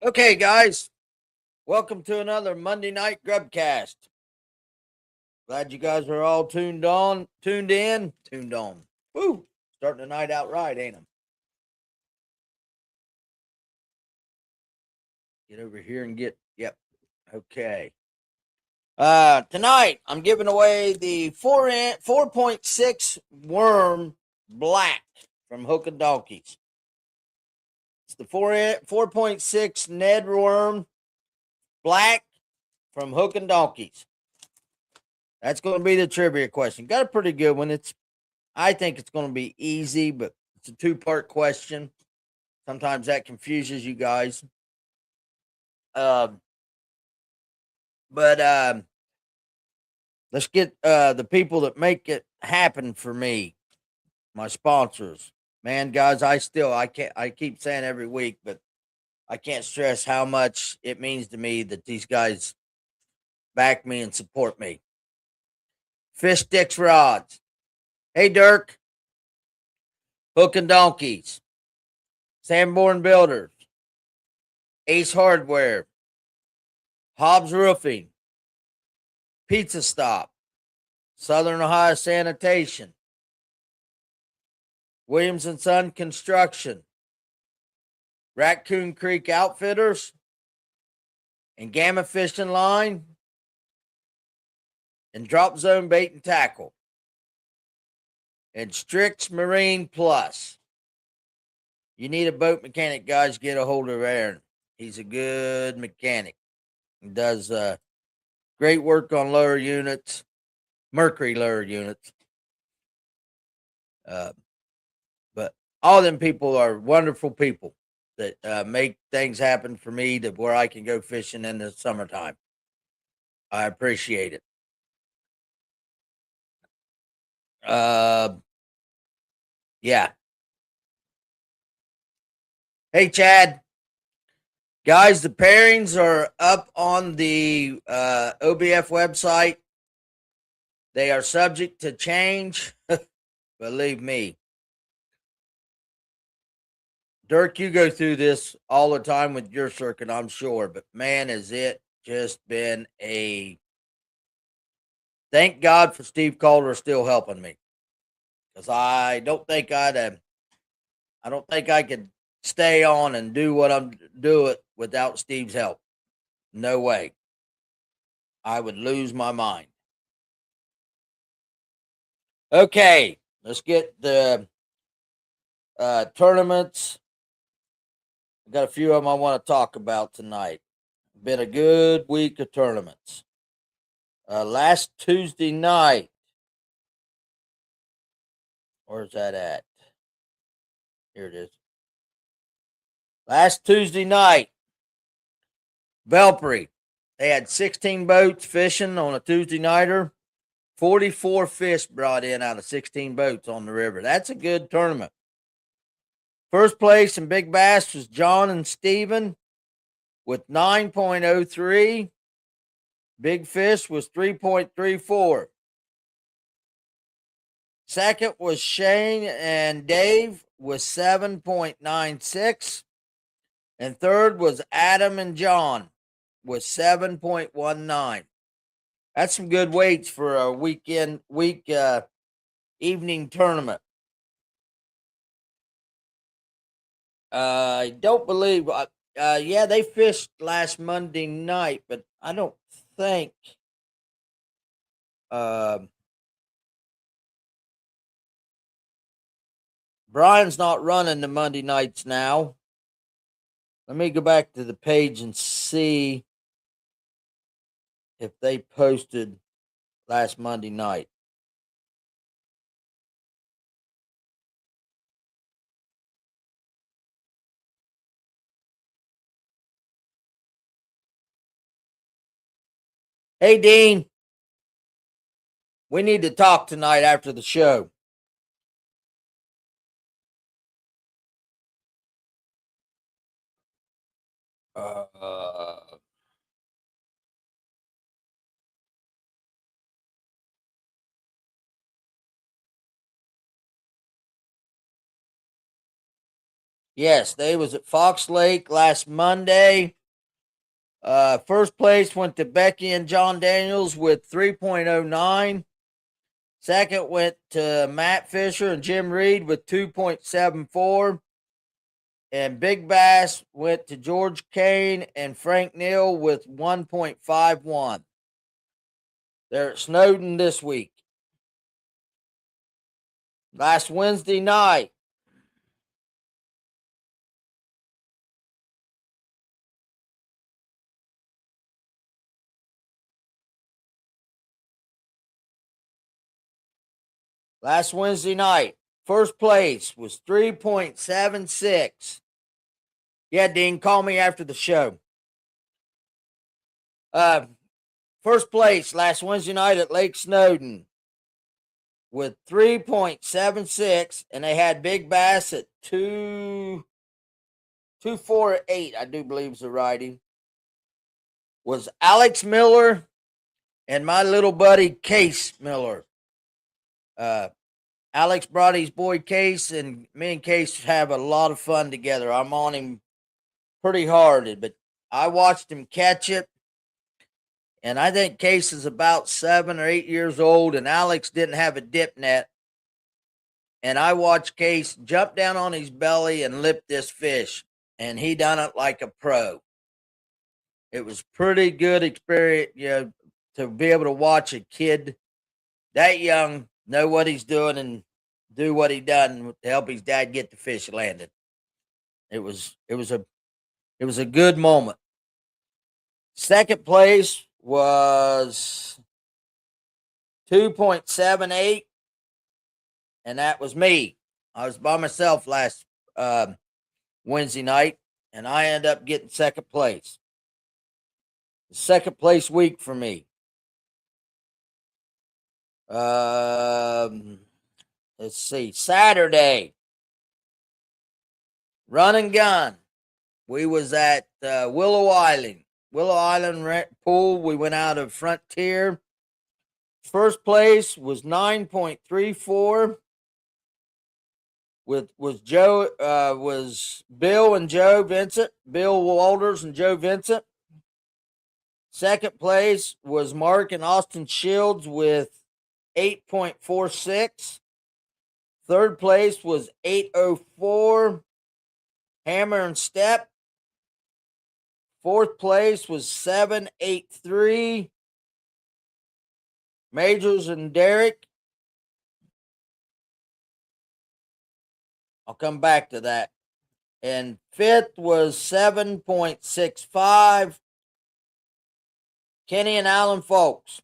Okay, guys, welcome to another Monday night Grubb Cast. Glad you guys are all tuned on. Woo! Starting the night out right, ain't I? Get over here and yep. Okay. Tonight I'm giving away the 4.6 worm black from Hook and Donkeys. It's the 4.6 Ned worm black from Hook and Donkeys. That's going to be the trivia question. Got a pretty good one. I think it's going to be easy, but it's a two-part question. Sometimes that confuses you guys. Um, but let's get the people that make it happen for me, my sponsors. Man, guys, I keep saying every week, but I can't stress how much it means to me that these guys back me and support me. Fish Sticks Rods. Hey, Dirk. Hook and Donkeys. Sanborn Builders. Ace Hardware. Hobbs Roofing. Pizza Stop. Southern Ohio Sanitation. Williams and Son Construction. Raccoon Creek Outfitters. And Gamma Fishing Line. And Drop Zone Bait and Tackle. And Strix Marine Plus. You need a boat mechanic, guys, get a hold of Aaron. He's a good mechanic. He does great work on lower units, Mercury lower units. But all them people are wonderful people that make things happen for me to where I can go fishing in the summertime. I appreciate it. Yeah. Hey, Chad. Guys, the pairings are up on the OBF website. They are subject to change. Believe me. Dirk, you go through this all the time with your circuit, I'm sure. But man, has it just been a thank God for Steve Calder still helping me. Because I don't think I could stay on and do what I'm doing without Steve's help. No way. I would lose my mind. Okay, let's get the tournaments. I've got a few of them I want to talk about tonight. Been a good week of tournaments. Last Tuesday night, where's that at? Here it is. Last Tuesday night, Belpre. They had 16 boats fishing on a Tuesday nighter. 44 fish brought in out of 16 boats on the river. That's a good tournament. First place in Big Bass was John and Steven with 9.03. Big Fish was 3.34. Second was Shane and Dave with 7.96. And third was Adam and John with 7.19. That's some good weights for a evening tournament. I don't believe. Yeah, they fished last Monday night, but I don't think. Brian's not running the Monday nights now. Let me go back to the page and see if they posted last Monday night. Hey, Dean. We need to talk tonight after the show. Uh, Yes, they was at Fox Lake last Monday. First place went to Becky and John Daniels with 3.09. Second went to Matt Fisher and Jim Reed with 2.74. And Big Bass went to George Kane and Frank Neal with 1.51. They're at Snowden this week. Last Wednesday night, first place was 3.76. Yeah, Dean, call me after the show. First place last Wednesday night at Lake Snowden with 3.76, and they had Big Bass at 248, I do believe is the writing. Was Alex Miller and my little buddy Case Miller. Alex brought his boy Case, and me and Case have a lot of fun together. I'm on him pretty hard, but I watched him catch it. And I think Case is about 7 or 8 years old, and Alex didn't have a dip net. And I watched Case jump down on his belly and lip this fish, and he done it like a pro. It was pretty good experience, to be able to watch a kid that young know what he's doing and do what he done to help his dad get the fish landed. It was a good moment. Second place was 2.78, and that was me. I was by myself last Wednesday night, and I ended up getting second place. Second place week for me. Let's see. Saturday, run and gun. We was at Willow Island pool. We went out of Frontier. First place was 9.34. Was Bill and Joe Vincent, Bill Walters and Joe Vincent. Second place was Mark and Austin Shields with 8.46. Third place was 804, Hammer and Step. Fourth place was 783, Majors and Derek. I'll come back to that. And fifth was 7.65, Kenny and Alan Folks.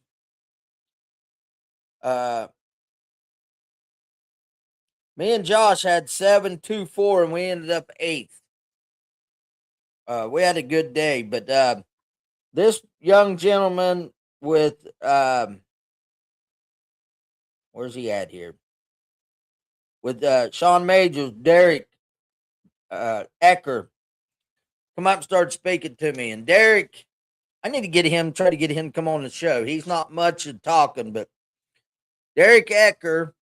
Me and Josh had 7.24, and we ended up eighth. We had a good day, but this young gentleman with where's he at here? With Sean Majors, Derek Ecker, come up and start speaking to me. And Derek, I need to try to get him to come on the show. He's not much of talking, but Derek Ecker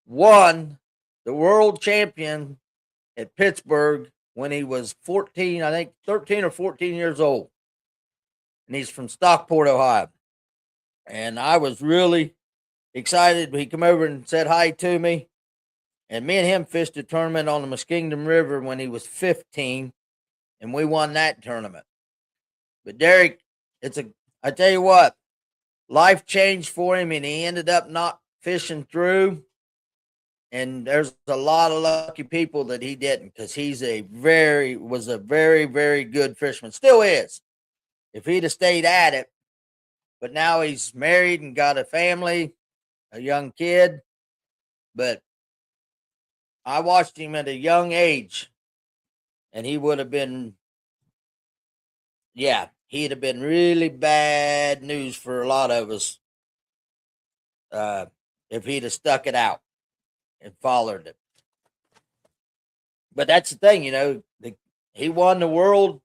won the world champion at Pittsburgh when he was 14, I think 13 or 14 years old. And he's from Stockport, Ohio. And I was really excited. He came over and said hi to me. And me and him fished a tournament on the Muskingum River when he was 15. And we won that tournament. But Derek, I tell you what, life changed for him, and he ended up not fishing through. And there's a lot of lucky people that he didn't, because was a very, very good fisherman. Still is. If he'd have stayed at it. But now he's married and got a family, a young kid. But I watched him at a young age, and he would have been, he'd have been really bad news for a lot of us if he'd have stuck it out and followed it. But that's the thing, he won the world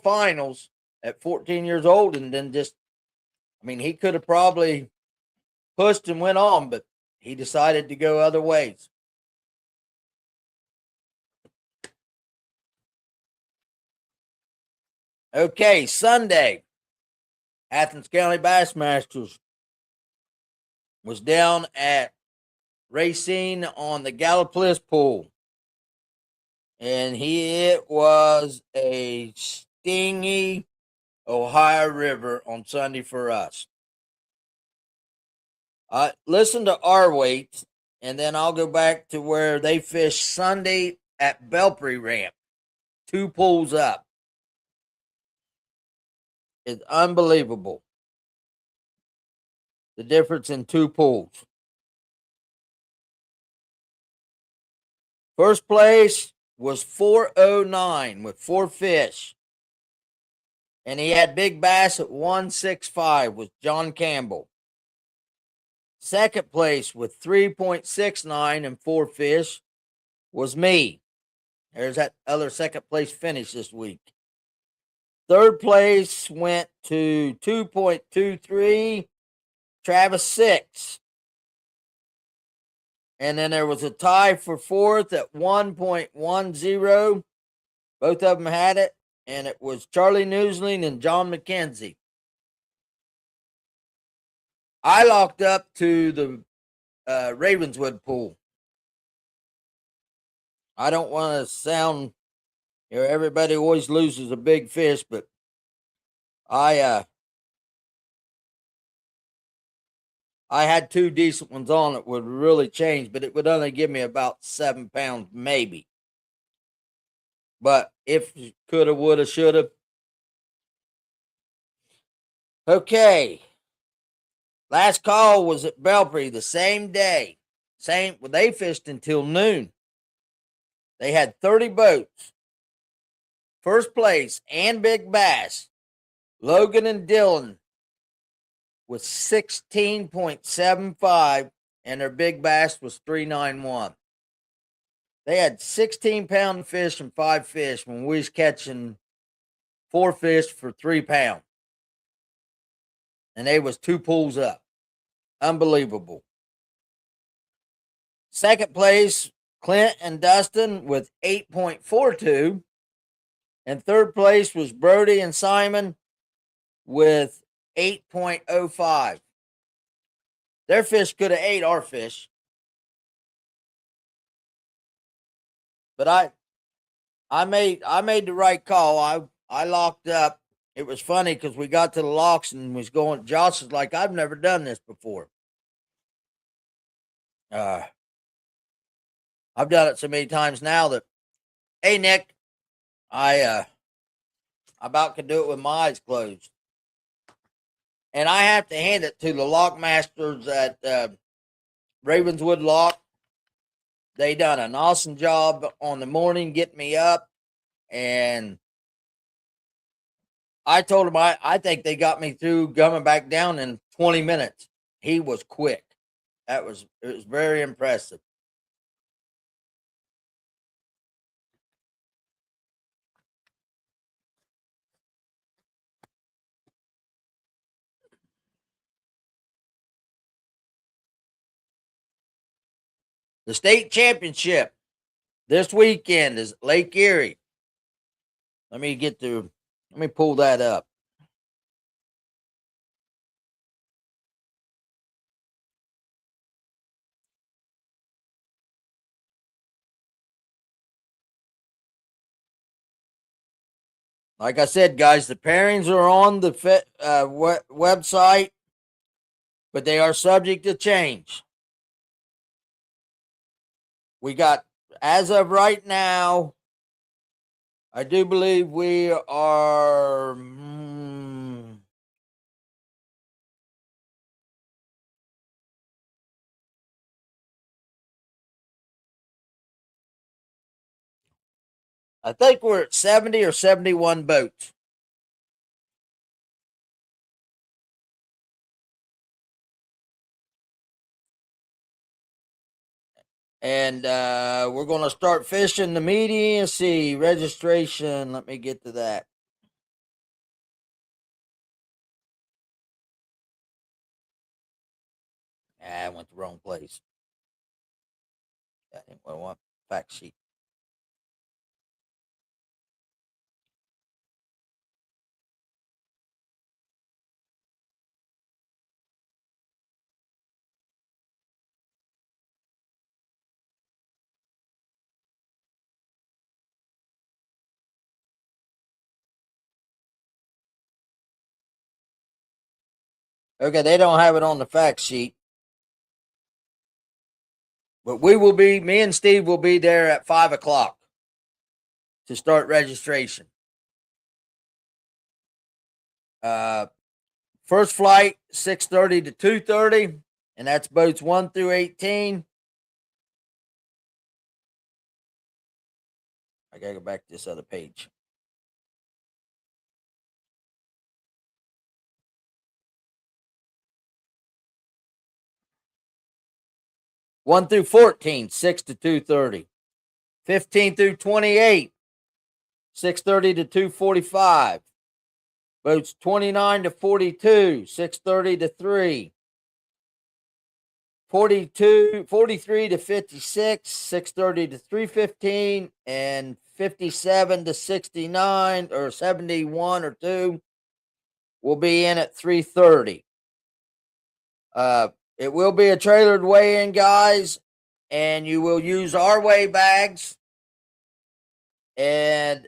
finals at 14 years old, and then he could have probably pushed and went on, but he decided to go other ways. Okay, Sunday, Athens County Bassmasters was down at Racine on the Gallipolis pool. And it was a stingy Ohio River on Sunday for us. Listen to our weights, and then I'll go back to where they fished Sunday at Belpre Ramp, 2 pools up. It's unbelievable, the difference in 2 pools. First place was 409 with 4 fish. And he had big bass at 165 with John Campbell. Second place with 3.69 and 4 fish was me. There's that other second place finish this week. Third place went to 2.23, Travis 6. And then there was a tie for fourth at 1.10. Both of them had it, and it was Charlie Newsling and John McKenzie. I locked up to the Ravenswood pool. I don't want to sound, everybody always loses a big fish, but I had 2 decent ones on it would really change, but it would only give me about 7 pounds, maybe. But if coulda, woulda, shoulda. Okay. Last call was at Belpre the same day. They fished until noon. They had 30 boats. First place and big bass, Logan and Dylan with 16.75, and their big bass was 391. They had 16-pound fish and 5 fish when we was catching 4 fish for 3 pounds. And they was 2 pools up. Unbelievable. Second place, Clint and Dustin with 8.42. And third place was Brody and Simon with 8.05. Their fish could have ate our fish. But I made the right call. I locked up. It was funny because we got to the locks and was going. Josh was like, "I've never done this before." I've done it so many times now that, hey Nick, I about could do it with my eyes closed. And I have to hand it to the lock masters at Ravenswood Lock. They done an awesome job on the morning getting me up, and I told him I think they got me through coming back down in 20 minutes. He was quick. It was very impressive. The state championship this weekend is Lake Erie. Let me pull that up. Like I said, guys, the pairings are on the website, but they are subject to change. We got, as of right now, I do believe we are. I think we're at 70 or 71 boats. And we're going to start fishing the median. See, registration. Let me get to that. I went the wrong place. That ain't what I want. Fact sheet. Okay, they don't have it on the fact sheet. But me and Steve will be there at 5 o'clock to start registration. First flight, 6:30 to 2:30, and that's boats 1 through 18. I gotta go back to this other page. One through 14, 6 to 2:30. 15 through 28, 6:30 to 2:45. Boats 29 to 42, 6:30 to 3. 43 to 56, 6:30 to 3:15, and 57 to 69 or 71 or 2 will be in at 3:30. It will be a trailered weigh-in, guys, and you will use our weigh bags. And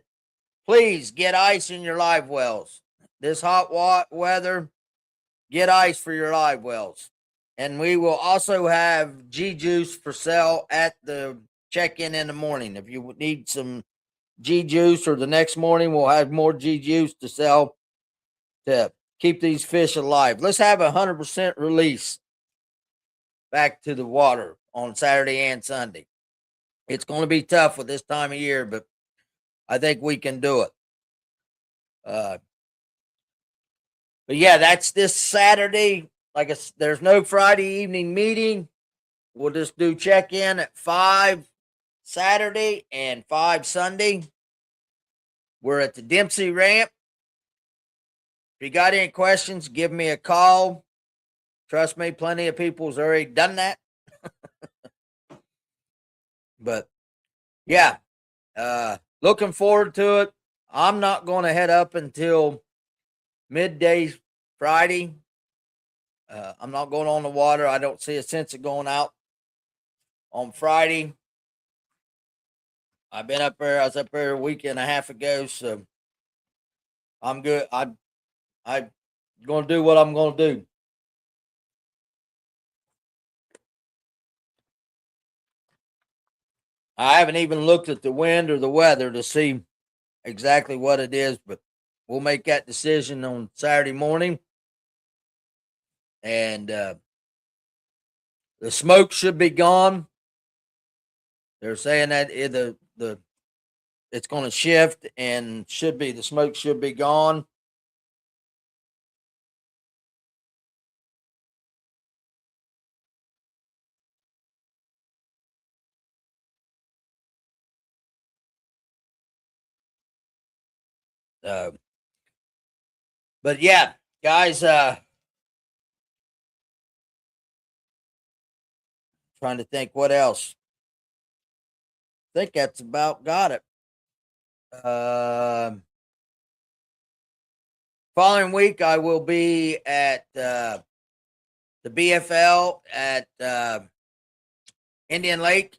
please get ice in your live wells. This hot weather, get ice for your live wells. And we will also have G juice for sale at the check-in the morning. If you need some G juice, or the next morning we'll have more G juice to sell to keep these fish alive. Let's have 100% release back to the water on Saturday and Sunday. It's going to be tough with this time of year, but I think we can do it. But yeah, that's this Saturday. There's no Friday evening meeting. We'll just do check-in at 5 Saturday and 5 Sunday. We're at the Dempsey Ramp. If you got any questions, give me a call. Trust me, plenty of people's already done that. But yeah, looking forward to it. I'm not going to head up until midday Friday. I'm not going on the water. I don't see a sense of going out on Friday. I've been up there. I was up there a week and a half ago, so I'm good. I'm going to do what I'm going to do. I haven't even looked at the wind or the weather to see exactly what it is, but we'll make that decision on Saturday morning. And the smoke should be gone. They're saying that it's going to shift, and the smoke should be gone. But yeah, guys, trying to think what else. I think that's about got it. Following week, I will be at the BFL at Indian Lake.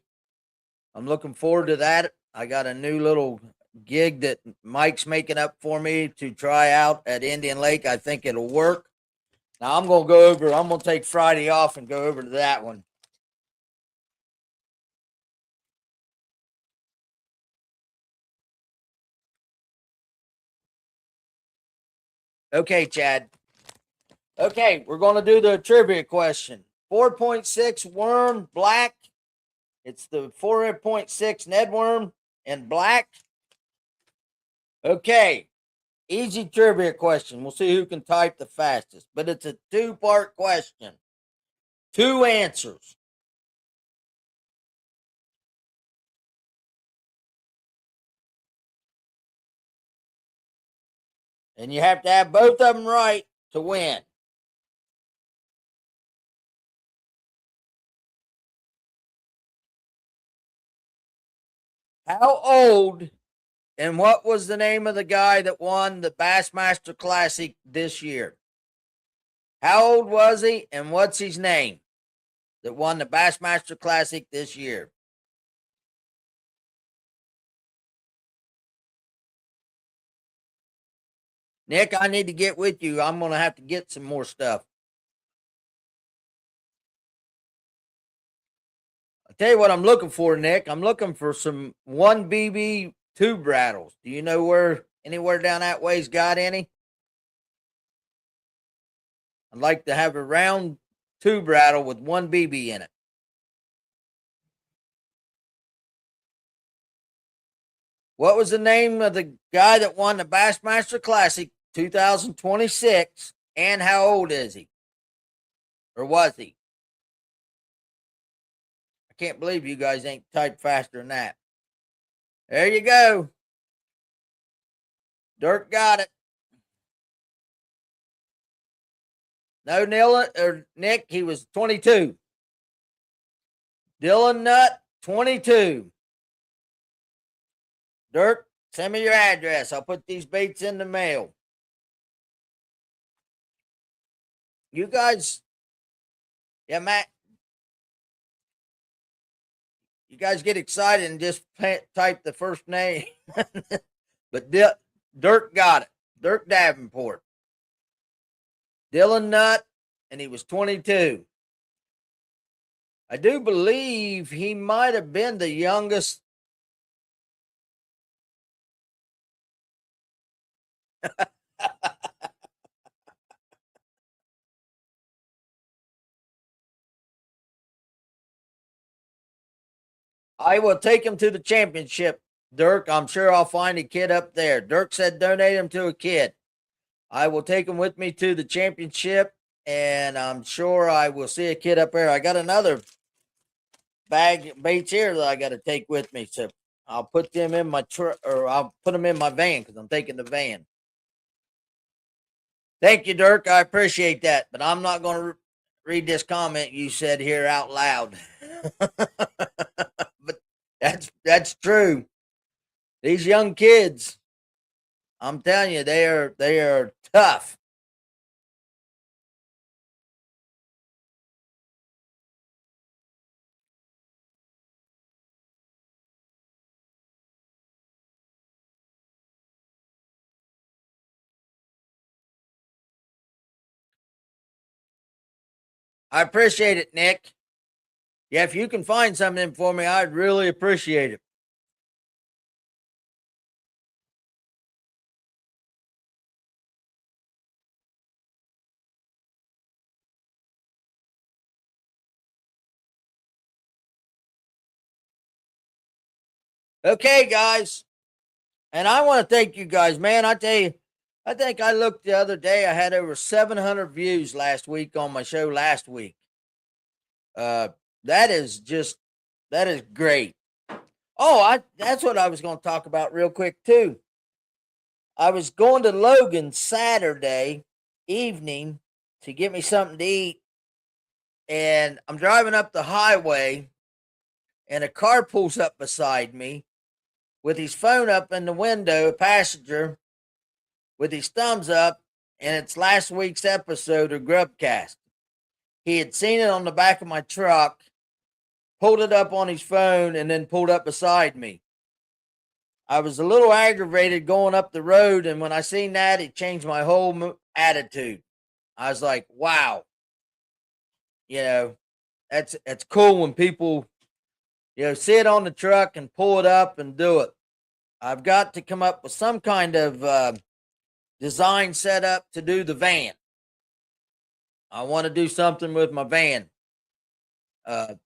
I'm looking forward to that. I got a new little gig that Mike's making up for me to try out at Indian Lake. I think it'll work. Now I'm going to take Friday off and go over to that one. Okay, Chad. Okay, we're going to do the trivia question. 4.6 worm, black. It's the 4.6 Ned worm in black. Okay, easy trivia question. We'll see who can type the fastest, but it's a 2-part question. 2 answers. And you have to have both of them right to win. How old and what was the name of the guy that won the Bassmaster Classic this year? How old was he and what's his name that won the Bassmaster Classic this year? Nick, I need to get with you. I'm going to have to get some more stuff. tell you what I'm looking for, Nick. I'm looking for some 1BB tube rattles. Do you know where anywhere down that way's got any? I'd like to have a round tube rattle with 1BB in it. What was the name of the guy that won the Bassmaster Classic 2026? And how old is he? Or was he? I can't believe you guys ain't typed faster than that. There you go. Dirk got it. No, Nick, he was 22. Dylan Nutt, 22. Dirk, send me your address. I'll put these baits in the mail. You guys, yeah, Matt, you guys get excited and just type the first name. But Dirk got it. Dirk Davenport. Dylan Nutt, and he was 22. I do believe he might have been the youngest. I will take him to the championship, Dirk. I'm sure I'll find a kid up there. Dirk said donate him to a kid. I will take him with me to the championship, and I'm sure I will see a kid up there. I got another bag of baits here that I got to take with me, so I'll put them in my truck, or I'll put them in my van because I'm taking the van. Thank you, Dirk. I appreciate that, but I'm not going to read this comment you said here out loud. But that's true. These young kids, I'm telling you, they are tough. I appreciate it, Nick. Yeah, if you can find something for me, I'd really appreciate it. Okay, guys. And I want to thank you guys, man. I tell you, I think I looked the other day. I had over 700 views last week on my show last week. Uh, that is great. Oh, that's what I was going to talk about real quick too. I was going to Logan Saturday evening to get me something to eat, and I'm driving up the highway, and a car pulls up beside me with his phone up in the window, a passenger, with his thumbs up, and it's last week's episode of Grubb Cast. He had seen it on the back of my truck, pulled it up on his phone, and then pulled up beside me. I was a little aggravated going up the road, and when I seen that, it changed my whole attitude. I was like, wow. You know, that's cool when people, see it on the truck and pull it up and do it. I've got to come up with some kind of design setup to do the van. I want to do something with my van,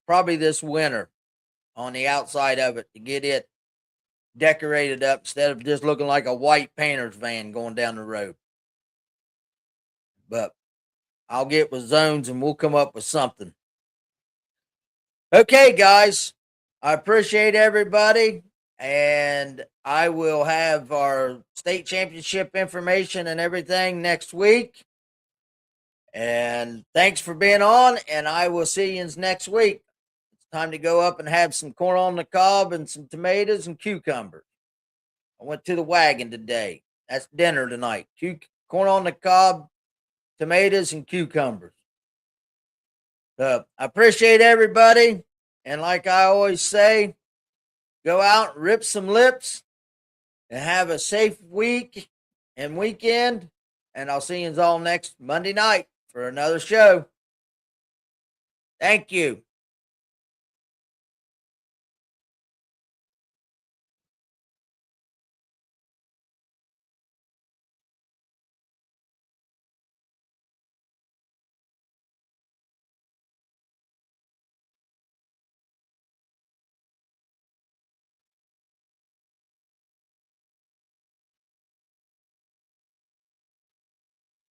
probably this winter, on the outside of it to get it decorated up instead of just looking like a white painter's van going down the road. But I'll get with Zones and we'll come up with something. Okay, guys. I appreciate everybody. And I will have our state championship information and everything next week. And thanks for being on. And I will see you next week. It's time to go up and have some corn on the cob and some tomatoes and cucumbers. I went to the wagon today. That's dinner tonight. Corn on the cob, tomatoes, and cucumbers. I appreciate everybody. And like I always say, go out, rip some lips, and have a safe week and weekend. And I'll see you all next Monday night for another show. Thank you.